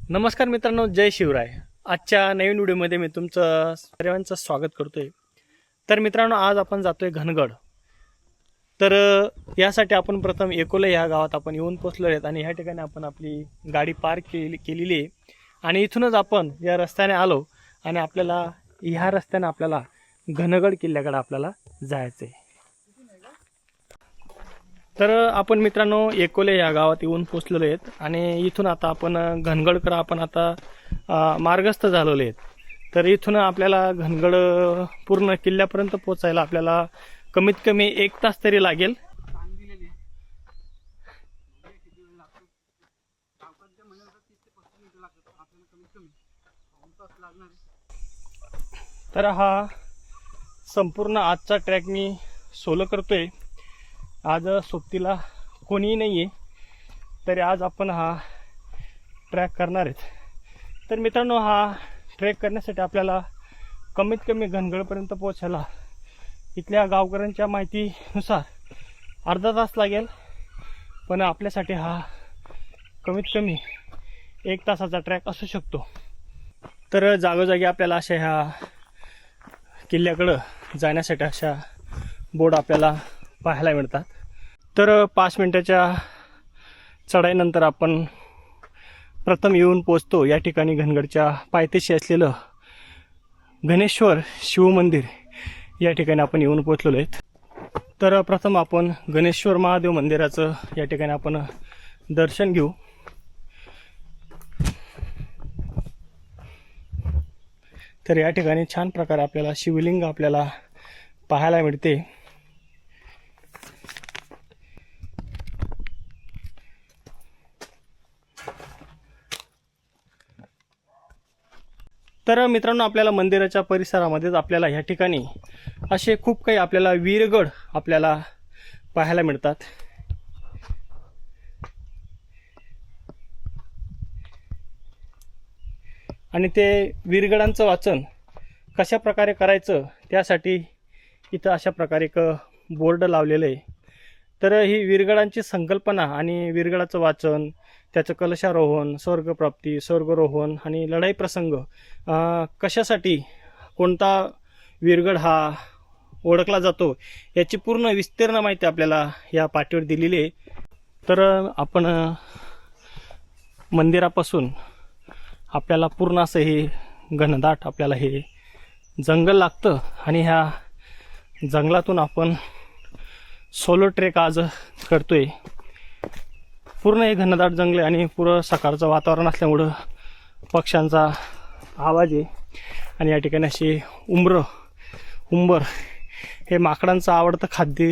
नमस्कार मित्रांनो, जय शिवराय. आजच्या नवीन व्हिडिओमध्ये मी तुमचं सर्वांचं स्वागत करतोय. तर मित्रांनो, आज आपण जातोय घनगड. तर यासाठी आपण प्रथम एकोले या गावात आपण येऊन पोहोचलो आहेत आणि ह्या ठिकाणी आपण आपली गाडी पार्क केलेली आहे आणि इथूनच आपण या रस्त्याने आलो आणि आपल्याला ह्या रस्त्याने आपल्याला घनगड किल्ल्याकडे आपल्याला जायचं आहे. तर आपण मित्रांनो एकोले या गावात येऊन पोचलेलो आहेत आणि इथून आता आपण घनगडकडे आपण आता मार्गस्थ झालेलो आहेत. तर इथून आपल्याला घनगड पूर्ण किल्ल्यापर्यंत पोचायला आपल्याला कमीत कमी 1 तास तरी लागेल. तर हा संपूर्ण आजचा ट्रॅक मी सोलो करतोय. आज सोबतीला कोणीही नाही आहे, तरी आज आपण हा ट्रॅक करणार आहेत. तर मित्रांनो, हा ट्रॅक करण्यासाठी आपल्याला कमीत कमी घनगडपर्यंत पोहोचायला इथल्या गावकऱ्यांच्या माहितीनुसार अर्धा तास लागेल, पण आपल्यासाठी हा कमीत कमी 1 तासाचा ट्रॅक असू शकतो. तर जागोजागी आपल्याला अशा ह्या किल्ल्याकडं जाण्यासाठी अशा बोर्ड आपल्याला पाहायला मिळतात. तर 5 मिनिटाच्या चढाईनंतर आपण प्रथम येऊन पोचतो या ठिकाणी घनगडच्या पायथ्याशी असलेलं गणेश्वर शिवमंदिर या ठिकाणी आपण येऊन पोचलेलो आहेत. तर प्रथम आपण गणेश्वर महादेव मंदिराचं या ठिकाणी आपण दर्शन घेऊ. तर या ठिकाणी छान प्रकारे आपल्याला शिवलिंग आपल्याला पाहायला मिळते. तर मित्रांनो, आपल्याला मंदिराच्या परिसरामध्येच आपल्याला ह्या ठिकाणी असे खूप काही आपल्याला वीरगड आपल्याला पाहायला मिळतात. आणि ते वीरगडांचं वाचन कशा प्रकारे करायचं त्यासाठी इथं अशा प्रकारे एक बोर्ड लावलेलं आहे. तर ही वीरगडांची संकल्पना आणि वीरगडाचं वाचन, त्याचं कलशारोहण, स्वर्गप्राप्ती, स्वर्गरोहण आणि लढाई प्रसंग कशासाठी कोणता वीरगड हा ओळखला जातो याची पूर्ण विस्तीर्ण माहिती आपल्याला या पाटीवर दिलेली आहे. तर आपण मंदिरापासून आपल्याला पूर्ण असं हे घनदाट आपल्याला हे जंगल लागतं आणि ह्या जंगलातून आपण सोलो ट्रेक आज करतोय. पूर्ण हे घनदाट जंगल आणि पूर्ण सकाळचं वातावरण असल्यामुळं पक्ष्यांचा आवाज आहे आणि या ठिकाणी अशी उंबर हे माकडांचं आवडतं खाद्य.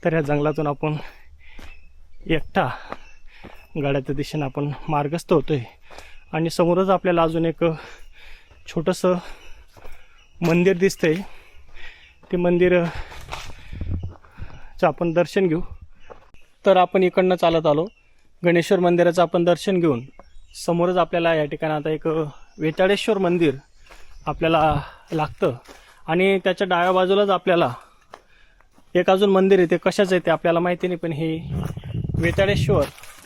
तर या जंगलातून आपण एकटा गाड्याच्या दिशेने आपण मार्गस्थ होतोय आणि समोरच आपल्याला अजून एक छोटंसं मंदिर दिसतंय. ते मंदिरचं आपण दर्शन घेऊ. तर आपण इकडनं चालत आलो. गणेश्वर मंदिराचं आपण दर्शन घेऊन समोरच आपल्याला या ठिकाणी आता एक वेताळेश्वर मंदिर आपल्याला लागतं आणि त्याच्या डाव्या बाजूलाच आपल्याला एक अजून मंदिर आहे. ते कशाचं आहे ते आपल्याला माहिती नाही, पण हे वेताळेश्वर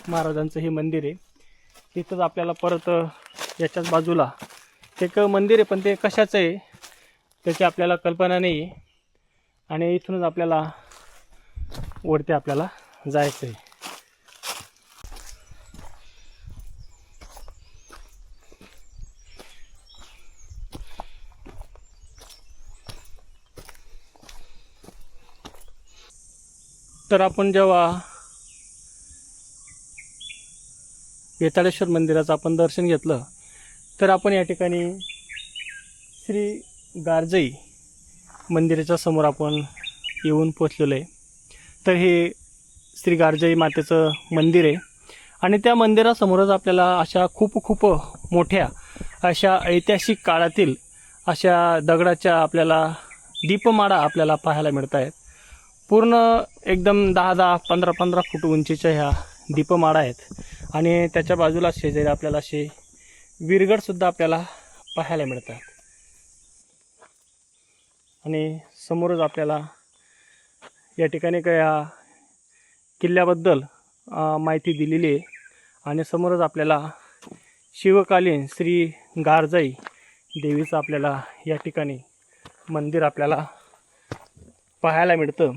महाराजांचं हे मंदिर आहे. तिथंच आपल्याला परत याच्याच बाजूला एक मंदिर आहे, पण ते कशाचं आहे त्याची आपल्याला कल्पना नाही आणि इथूनच आपल्याला वरती आपल्याला जायचं आहे. तर आपण जेव्हा वेताळेश्वर मंदिराचं आपण दर्शन घेतलं तर आपण या ठिकाणी श्री गारजाई मंदिराच्या समोर आपण येऊन पोचलेलो आहे. तर हे श्री गारजाई मातेचं मंदिर आहे आणि त्या मंदिरासमोरच आपल्याला अशा खूप मोठ्या अशा ऐतिहासिक काळातील अशा दगडाच्या आपल्याला दीपमाळा आपल्याला पाहायला मिळत आहेत. पूर्ण एकदम 10-10, 15-15 फूट उंचीच्या ह्या दीपमाळा आहेत आणि त्याच्या बाजूला शेजारी आपल्याला असे वीरगडसुद्धा आपल्याला पाहायला मिळतात. आणि समोरच आपल्याला या ठिकाणी काय किल्ल्याबद्दल माहिती दिलेली आहे आणि समोरच आपल्याला शिवकालीन श्री गारजाई देवीचं आपल्याला या ठिकाणी मंदिर आपल्याला पाहायला मिळतं.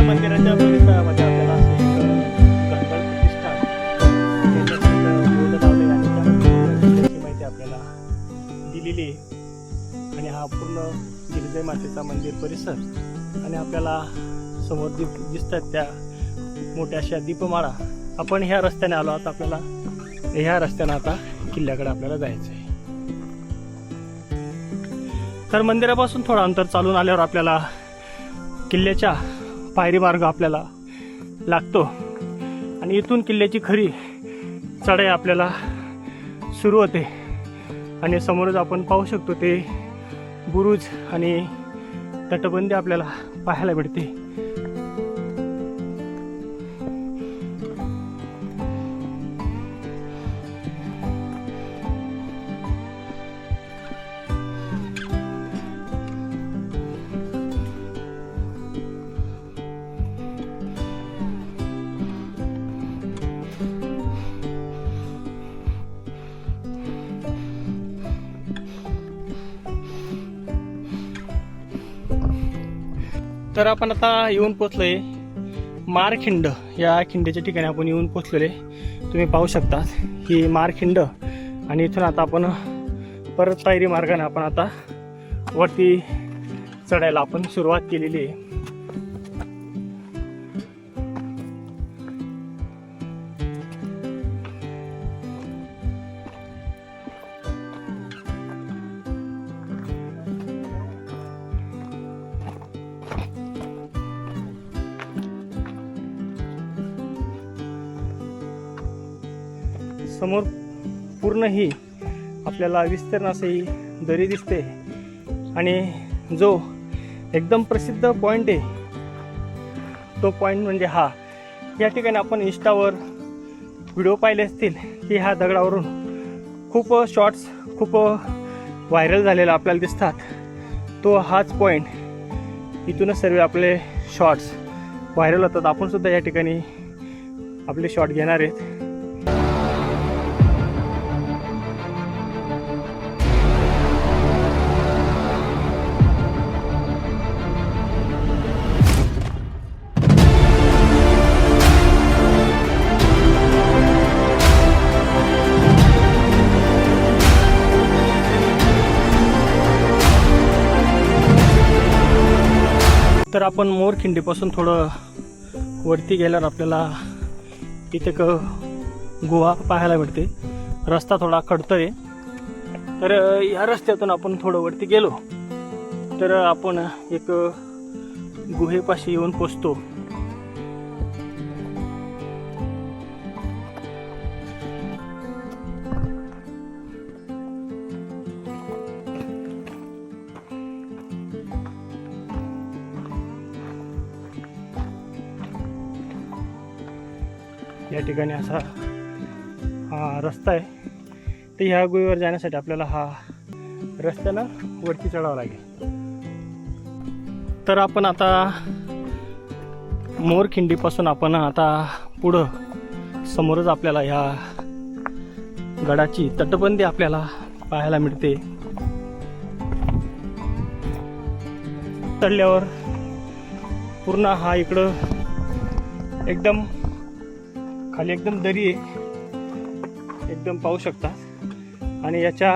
मंदिराच्या परिसरामध्ये आपल्याला असं एक गणपती प्रतिष्ठान बोर्ड लावले आणि त्याची माहिती आपल्याला दिलेली आहे. आणि हा पूर्ण गिरिजाई मातेचा मंदिर परिसर आणि आपल्याला समोर दिसतात त्या मोठ्या अशा दीपमाळा. आपण ह्या रस्त्याने आलो आता आपल्याला ह्या रस्त्याने आता किल्ल्याकडे आपल्याला जायचं आहे. तर मंदिरापासून थोडं अंतर चालून आल्यावर आपल्याला किल्ल्याच्या पायरी मार्ग आपल्याला लागतो आणि इथून किल्ल्याची खरी चढाई आपल्याला सुरू होते. आणि समोरच आपण पाहू शकतो ते बुरुज आणि तटबंदी आपल्याला पाहायला भेटते. तर आपण आता येऊन पोचलोय मारखिंड या खिंडीच्या ठिकाणी आपण येऊन पोचलेले. तुम्ही पाहू शकता ही मारखिंड आणि इथून आता आपण परत पायरी मार्गाने आपण आता वरती चढायला आपण सुरुवात केलेली आहे. समोर पूर्ण ही आपल्याला विस्तीर्ण अशी दरी दिसते आणि जो एकदम प्रसिद्ध पॉईंट आहे तो पॉईंट म्हणजे हा. या ठिकाणी आपण इंस्टावर व्हिडिओ पाहिले असतील की ह्या दगडावरून खूप शॉर्ट्स खूप व्हायरल झालेले आपल्याला दिसतात. तो हाच पॉईंट. इथूनच सर्व आपले शॉर्ट्स व्हायरल होतात. आपण सुद्धा या ठिकाणी आपले शॉट घेणार आहेत. तर आपण मोरखिंडीपासून थोडं वरती गेल्यावर आपल्याला इथे एक गुहा पाहायला मिळते. रस्ता थोडा खडतर आहे. तर या रस्त्यातून आपण थोडं वरती गेलो तर आपण एक गुहेपाशी येऊन पोचतो. या ठिकाणी असा हा रस्ता आहे. तर ह्या गुहेवर जाण्यासाठी आपल्याला हा रस्त्यानं वरती चढावं लागेल. तर आपण आता मोरखिंडीपासून आपण आता पुढं समोरच आपल्याला ह्या गडाची तटबंदी आपल्याला पाहायला मिळते. चढल्यावर पूर्ण हा इकडं एकदम खाली एकदम दरी आहे, एकदम पाहू शकता. आणि याच्या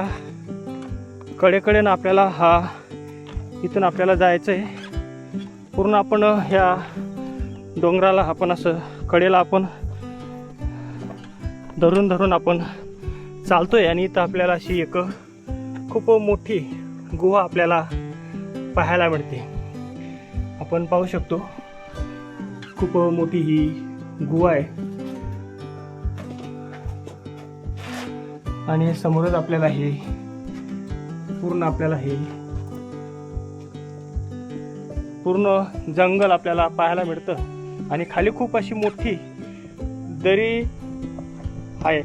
कडेकडेनं आपल्याला हा इथून आपल्याला जायचं आहे. पूर्ण आपण ह्या डोंगराला आपण असं कडेला आपण धरून धरून आपण चालतोय. आणि इथं आपल्याला अशी एक खूप मोठी गुहा आपल्याला पाहायला मिळते. आपण पाहू शकतो खूप मोठी ही गुहा आहे. आणि समोरच आपल्याला हे पूर्ण जंगल आपल्याला पाहायला मिळतं आणि खाली खूप अशी मोठी दरी आहे.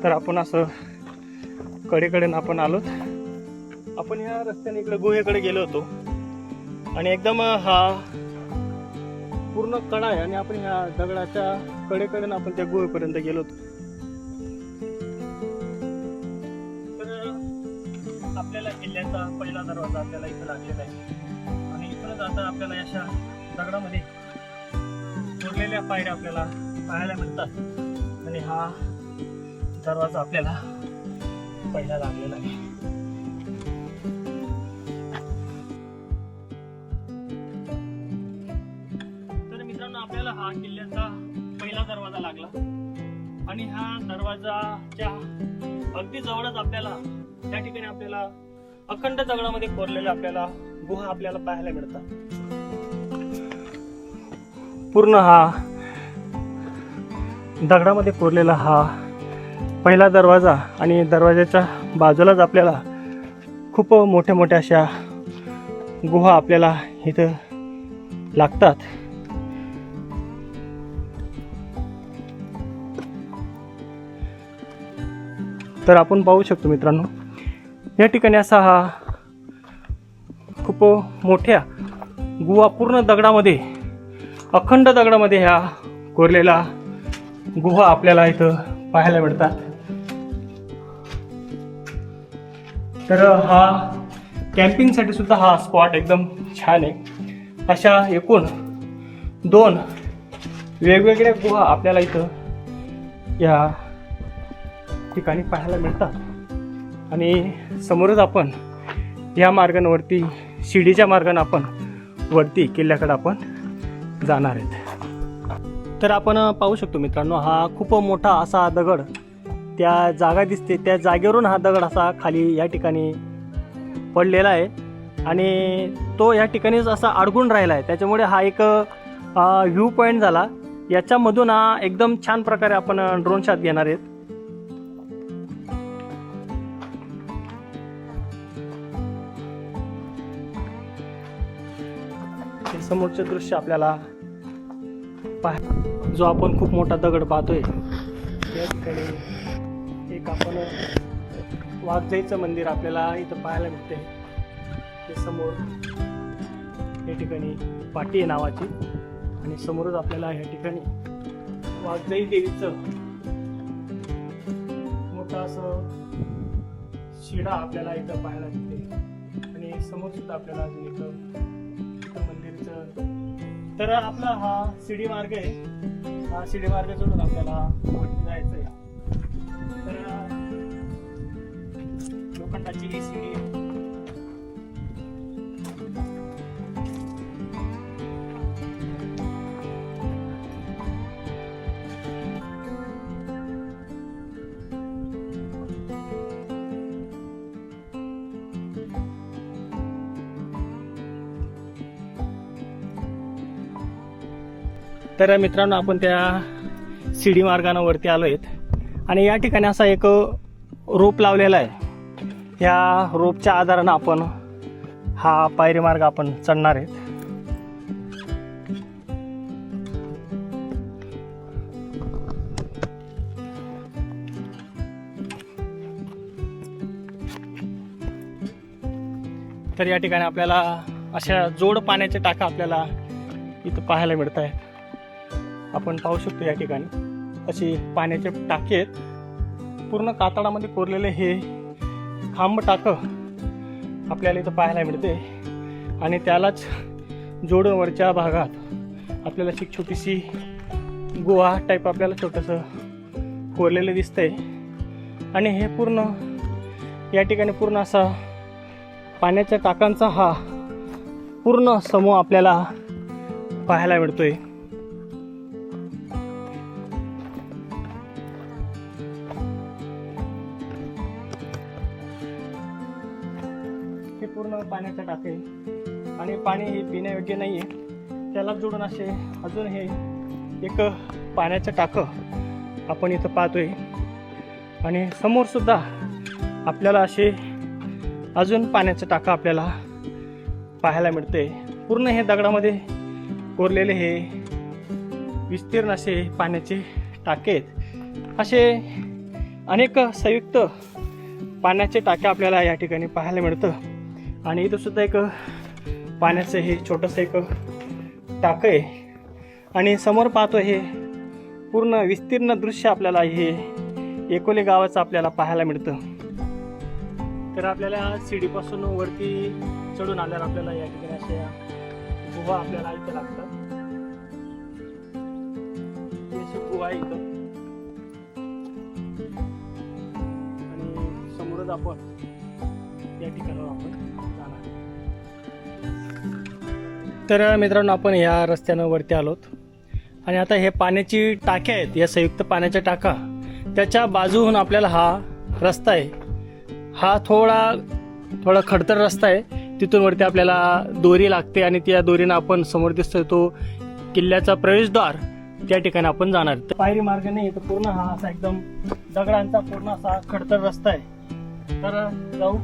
तर आपण असं कडेकडेनं आपण आलोत. आपण या रस्त्याने इकडे गुहेकडे गेलो होतो आणि एकदम हा पूर्ण कडा आहे आणि आपण ह्या दगडाच्या कडेकडेनं आपण त्या गुहेपर्यंत गेलो होतो. तर आपल्याला किल्ल्याचा पहिला दरवाजा आपल्याला इथं लागलेला आहे आणि इथूनच आता आपल्याला अशा दगडामध्ये कोरलेल्या पायऱ्या आपल्याला पाहायला मिळतात आणि हा दरवाजा आपल्याला पहिला लागलेला आहे. तर मित्रांनो, आपल्याला हा किल्ल्याचा पहिला दरवाजा लागला आणि ह्या दरवाजाच्या अगदी जवळच आपल्याला त्या ठिकाणी आपल्याला अखंड दगडामध्ये कोरलेल्या आपल्याला गुहा आपल्याला पाहायला मिळतात. पूर्ण हा दगडामध्ये कोरलेला हा पहिला दरवाजा आणि दरवाजाच्या बाजूलाच आपल्याला खूप मोठ्या मोठ्या अशा गुहा आपल्याला इथं लागतात. तर आपण पाहू शकतो मित्रांनो, या ठिकाणी असा हा खूप मोठ्या गुहा पूर्ण दगडामध्ये अखंड दगडामध्ये ह्या कोरलेला गुहा आपल्याला इथं पाहायला मिळतात. तर हा कॅम्पिंगसाठी सुद्धा हा स्पॉट एकदम छान आहे. अशा एकूण 2 वेगवेगळ्या गुहा आपल्याला इथं या ठिकाणी पाहायला मिळतात आणि समोरच आपण या मार्गावरती शिडीच्या मार्गाने आपण वरती किल्ल्याकडे आपण जाणार आहेत. तर आपण पाहू शकतो मित्रांनो, हा खूप मोठा असा दगड त्या जागा दिसते, त्या जागेवरून हा दगड असा खाली या ठिकाणी पडलेला आहे आणि तो या ठिकाणीच असा अडकून राहिला आहे. त्याच्यामुळे हा एक व्ह्यू पॉईंट झाला. याच्यामधून हा एकदम छान प्रकारे आपण ड्रोन शॉट घेणार आहेत. हे समोरचे दृश्य आपल्याला जो आपण खूप मोठा दगड पाहतोय त्या ठिकाणी एक आपण वाघजाईचं मंदिर आपल्याला इथं पाहायला मिळते. ते समोर या ठिकाणी पाटी आहे नावाची आणि समोरच आपल्याला या ठिकाणी वाघजाई देवीचं मोठा असं शिडा आपल्याला इथं पाहायला मिळते आणि समोर सुद्धा आपल्याला अजून इथं मंदिरचं. तर आपला हा शिडी मार्ग आहे. हा शिडी मार्ग सोडून आपल्याला वरती जायचं आहे. तर लोखंडाची ही शिडी आहे. तर मित्रांनो, आपण त्या शिडी मार्गाने वरती आलो आहेत आणि या ठिकाणी असा एक रोप लावलेला आहे. या रोपच्या आधारानं आपण हा पायरी मार्ग आपण चढणार आहेत. तर या ठिकाणी आपल्याला अशा जोड पाण्याच्या टाका आपल्याला इथं पाहायला मिळत आहेत. आपण पाहू शकतो या ठिकाणी अशी पाण्याचे टाके आहेत. पूर्ण कातळामध्ये कोरलेले हे खांब टाकं आपल्याला इथं पाहायला मिळते आणि त्यालाच जोडून वरच्या भागात आपल्याला एक छोटीशी गुहा टाईप आपल्याला छोटंसं कोरलेलं दिसतंय आणि हे पूर्ण या ठिकाणी पूर्ण असा पाण्याच्या टाकांचा हा पूर्ण समूह आपल्याला पाहायला मिळतोय. हे पूर्ण पाण्याचे टाके आणि पाणी हे पिण्यायोग्य नाहीये. त्याला जोडून असे अजून हे एक पाण्याचं टाकं आपण इथं पाहतोय आणि समोर सुद्धा आपल्याला असे अजून पाण्याचं टाकं आपल्याला पाहायला मिळते. पूर्ण हे दगडामध्ये कोरलेले हे विस्तीर्ण असे पाण्याचे टाके आहेत. असे अनेक संयुक्त पाण्याचे टाके आपल्याला या ठिकाणी पाहायला मिळतं. आणि इथं सुद्धा एक पाण्याचं हे छोटंसं एक टाकं आहे आणि समोर पाहतो हे पूर्ण विस्तीर्ण दृश्य आपल्याला हे एकोले गावाचं आपल्याला पाहायला मिळतं. तर आपल्याला शिडीपासून वरती चढून आल्यावर आपल्याला या ठिकाणी अशा गुहा आपल्याला इथं लागतात. अशी गुहा आहे इथं आणि समोरच आपण या ठिकाणावर आपण जाणार. तर मित्रांनो, आपण या रस्त्यानं वरती आलोत आणि आता हे पाण्याची टाक्या आहेत, या संयुक्त पाण्याच्या टाका, त्याच्या बाजूहून आपल्याला हा रस्ता आहे. हा थोडा खडतर रस्ता आहे. तिथून वरती आपल्याला दोरी लागते आणि त्या दोरीनं आपण समोर दिसतोय तो किल्ल्याचा प्रवेशद्वार, त्या ठिकाणी आपण जाणार. पायरी मार्ग नाही, तर पूर्ण हा असा एकदम दगडांचा पूर्ण असा खडतर रस्ता आहे. तर जाऊ.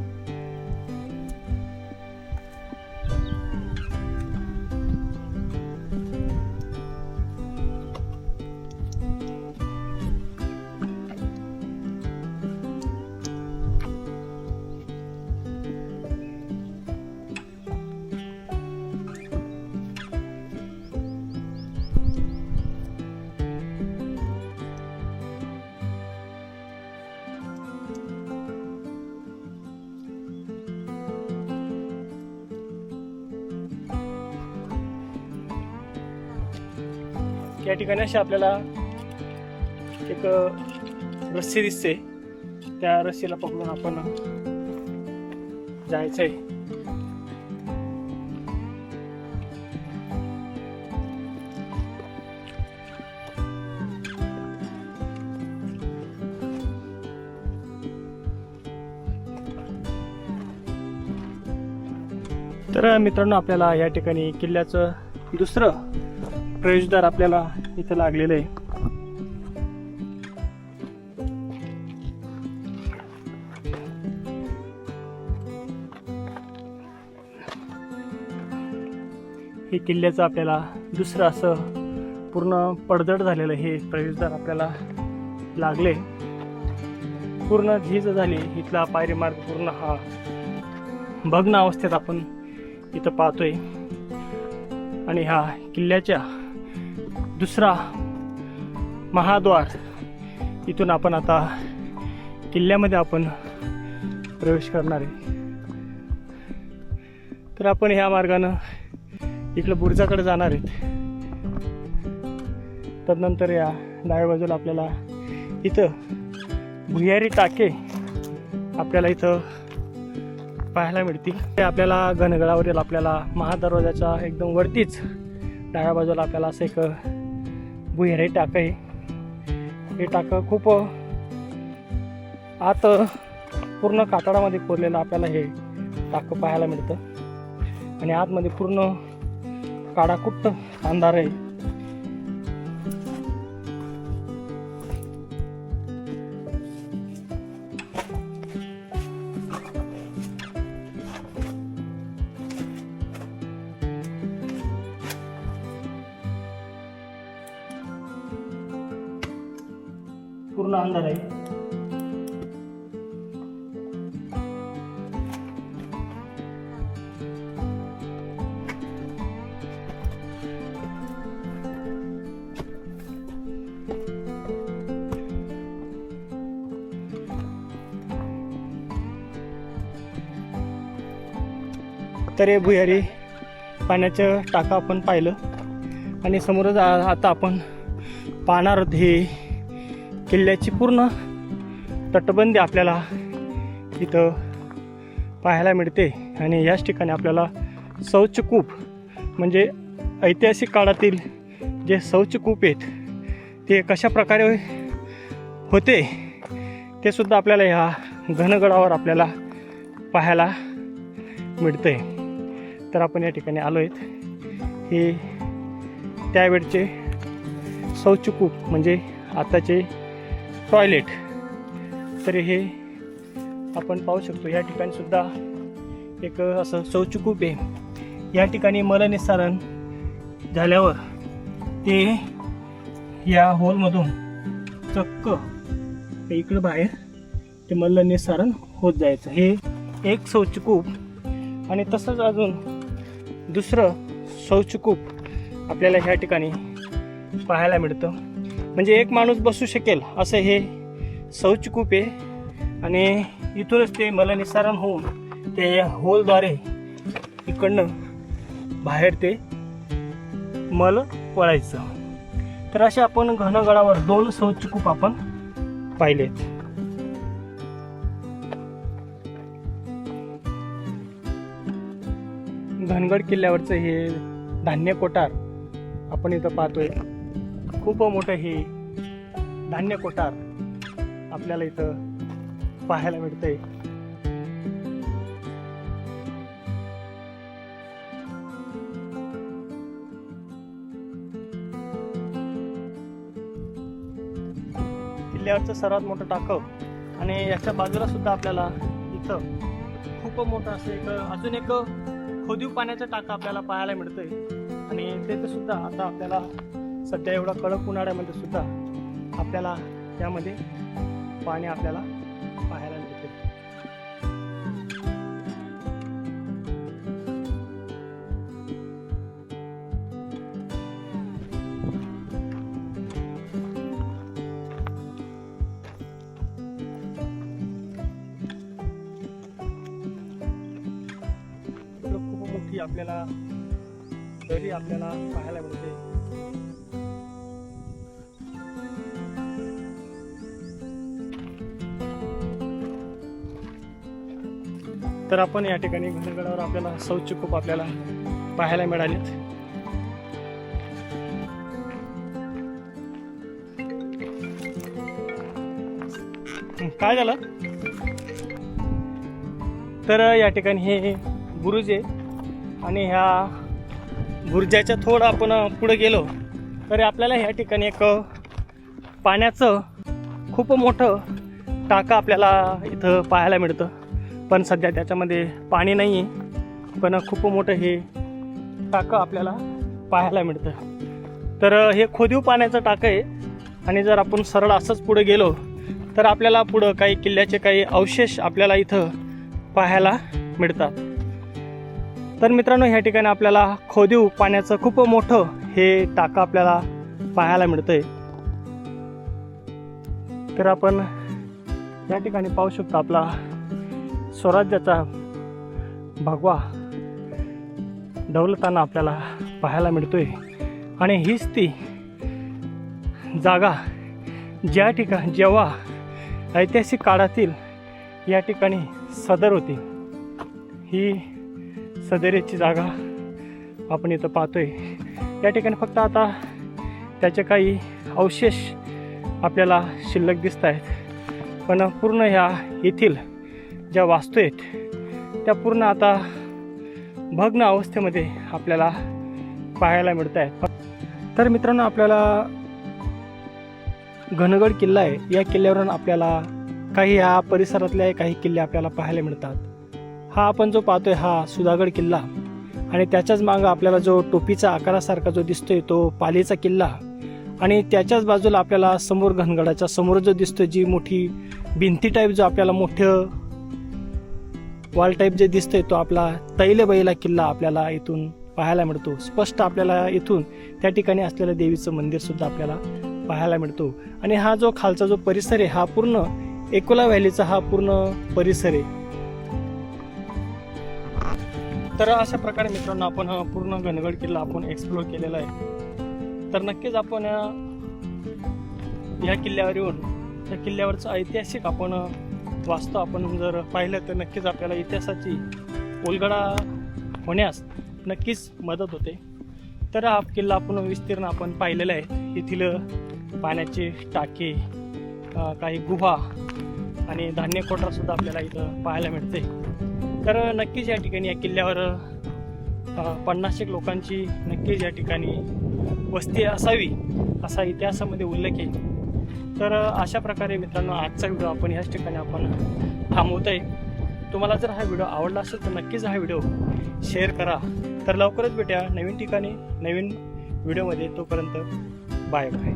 या ठिकाणी अशी आपल्याला एक रस्सी दिसते, त्या रस्सीला पकडून आपण जायचंय. तर मित्रांनो, आपल्याला या ठिकाणी किल्ल्याचं दुसरं प्रवेशद्वार आपल्याला इथं लागलेलं आहे. हे किल्ल्याचं आपल्याला दुसरं असं पूर्ण पडझड झालेलं हे प्रवेशद्वार आपल्याला लागले. पूर्ण झीज झाली. इथला पायरी मार्ग पूर्ण हा भग्न अवस्थेत आपण इथं पाहतोय आणि ह्या किल्ल्याच्या दुसरा महाद्वार, इथून आपण आता किल्ल्यामध्ये आपण प्रवेश करणार आहे. तर आपण ह्या मार्गानं इकडं बुर्जाकडे जाणार आहेत. तदनंतर या डाव्या बाजूला आपल्याला इथं भुयारी टाके आपल्याला इथं पाहायला मिळतील. ते आपल्याला घनगडावरील आपल्याला महादरवाजाच्या एकदम वरतीच डाव्या बाजूला आपल्याला असं एक भुयारी टाकं आहे. हे टाकं खूप आत पूर्ण कातळामध्ये कोरलेलं आपल्याला हे टाकं पाहायला मिळतं आणि आतमध्ये पूर्ण काळाकुट्ट अंधार आहे. पूर्ण अंधार आहे. तर हे भुयारी पाण्याचं टाका आपण पाहिलं आणि समोरच आता आपण पाहणार आहोत हे किल्ल्याची पूर्ण तटबंदी आपल्याला इथं पाहायला मिळते. आणि याच ठिकाणी आपल्याला शौचकूप म्हणजे ऐतिहासिक काळातील जे शौचकूप आहेत ते कशा प्रकारे होते ते सुद्धा आपल्याला ह्या घनगडावर आपल्याला पाहायला मिळते. तर आपण या ठिकाणी आलो आहेत. हे त्यावेळचे शौचकूप म्हणजे आताचे टॉयलेट. तर हे आपण पाहू शकतो. या ठिकाणी सुद्धा एक असं शौचकूप आहे. या ठिकाणी मलनिस्सारण झाल्यावर ते या होलमधून चक्क इकडं बाहेर ते मलनिस्सारण होत जायचं. हे एक शौचकूप. आणि तसंच अजून दुसरं शौचकूप आपल्याला ह्या ठिकाणी पाहायला मिळतं. म्हणजे एक माणूस बसू शकेल असं हे शौचकूप आहे. आणि इथूनच ते मलनिस्सारण होऊन ते होलद्वारे इकडनं बाहेर ते मल पळायचं. तर असे आपण घनगडावर 2 शौचकूप आपण पाहिलेत. घनगड किल्ल्यावरचं हे धान्य कोठार आपण इथं पाहतोय. खूप मोठं हे धान्य कोठार आपल्याला इथं पाहायला मिळतंय. किल्ल्यावरचं सर्वात मोठं टाकं. आणि याच्या बाजूला सुद्धा आपल्याला इथं खूप मोठं असं एक अजून एक खोदीव पाण्याचं टाकं आपल्याला पाहायला मिळतंय. आणि तिथे सुद्धा आता आपल्याला सध्या एवढा कडक उन्हाळ्यामध्ये सुद्धा आपल्याला त्यामध्ये पाणी आपल्याला पाहायला मिळते. खूप मोठी आपल्याला दरी आपल्याला पाहायला मिळते. तर आपण या ठिकाणी घनगडावर आपल्याला शौचकूप आपल्याला पाहायला मिळालेत. काय झालं तर या ठिकाणी हे बुरुज आहे. आणि ह्या बुरुजाच्या थोडं आपण पुढे गेलो तर आपल्याला ह्या ठिकाणी एक पाण्याचं खूप मोठं टाकं आपल्याला इथं पाहायला मिळतं. पण सध्या त्याच्यामध्ये पाणी नाही आहे. पण खूप मोठं हे टाकं आपल्याला पाहायला मिळतं. तर हे खोदीव पाण्याचं टाकं आहे. आणि जर आपण सरळ असंच पुढे गेलो तर आपल्याला पुढं काही किल्ल्याचे काही अवशेष आपल्याला इथं पाहायला मिळतात. तर मित्रांनो, ह्या ठिकाणी आपल्याला खोदीव पाण्याचं खूप मोठं हे टाकं आपल्याला पाहायला मिळतंय. तर आपण या ठिकाणी पाहू शकतो आपला स्वराज्याचा भगवा डौलताना आपल्याला पाहायला मिळतोय. आणि हीच ती जागा ज्या ठिकाणी जेव्हा ऐतिहासिक काळातील या ठिकाणी सदर होती. ही सदरेची जागा आपण इथं पाहतोय. या ठिकाणी फक्त आता त्याचे काही अवशेष आपल्याला शिल्लक दिसत आहेत. पण पूर्ण ह्या येथील ज्या वास्तू आहेत त्या पूर्ण आता भग्न अवस्थेमध्ये आपल्याला पाहायला मिळत आहेत. तर मित्रांनो, आपल्याला घनगड किल्ला आहे. या किल्ल्यावरून आपल्याला काही या परिसरातले काही किल्ले आपल्याला पाहायला मिळतात. हा आपण जो पाहतोय हा सुधागड किल्ला. आणि त्याच्याच मागं आपल्याला जो टोपीचा आकारासारखा जो दिसतोय तो पालीचा किल्ला. आणि त्याच्याच बाजूला आपल्याला समोर घनगडाच्या समोर जो दिसतोय जी मोठी भिंती टाईप जो आपल्याला मोठं वॉल टाईप जे दिसतोय तो आपला तैलबैला किल्ला आपल्याला इथून पाहायला मिळतो. स्पष्ट आपल्याला इथून त्या ठिकाणी असलेलं देवीचं मंदिर सुद्धा आपल्याला पाहायला मिळतो. आणि हा जो खालचा जो परिसर आहे हा पूर्ण एकोला व्हॅलीचा हा पूर्ण परिसर आहे. तर अशा प्रकारे मित्रांनो आपण पूर्ण घनगड किल्ला आपण एक्सप्लोर केलेला आहे. तर नक्कीच आपण या किल्ल्यावर येऊन त्या किल्ल्यावरचं ऐतिहासिक आपण वास्तू आपण जर पाहिलं तर नक्कीच आपल्याला इतिहासाची उलगडा होण्यास नक्कीच मदत होते. तर हा किल्ला आपण विस्तीर्ण आपण पाहिलेला आहे. येथील पाण्याचे टाके, काही गुहा आणि धान्य कोठार सुद्धा आपल्याला इथं पाहायला मिळते. तर नक्कीच या ठिकाणी या किल्ल्यावर 50 लोकांची नक्कीच या ठिकाणी वस्ती असावी असा इतिहासामध्ये उल्लेख आहे. तर अशा प्रकारे मित्रांनो आजचा व्हिडिओ आपण याच ठिकाणी आपण थांबवतो आहे. तुम्हाला जर हा व्हिडिओ आवडला असेल तर नक्कीच हा व्हिडिओ शेअर करा. तर लवकरच भेटूया नवीन ठिकाणी नवीन व्हिडिओमध्ये. तोपर्यंत बाय बाय.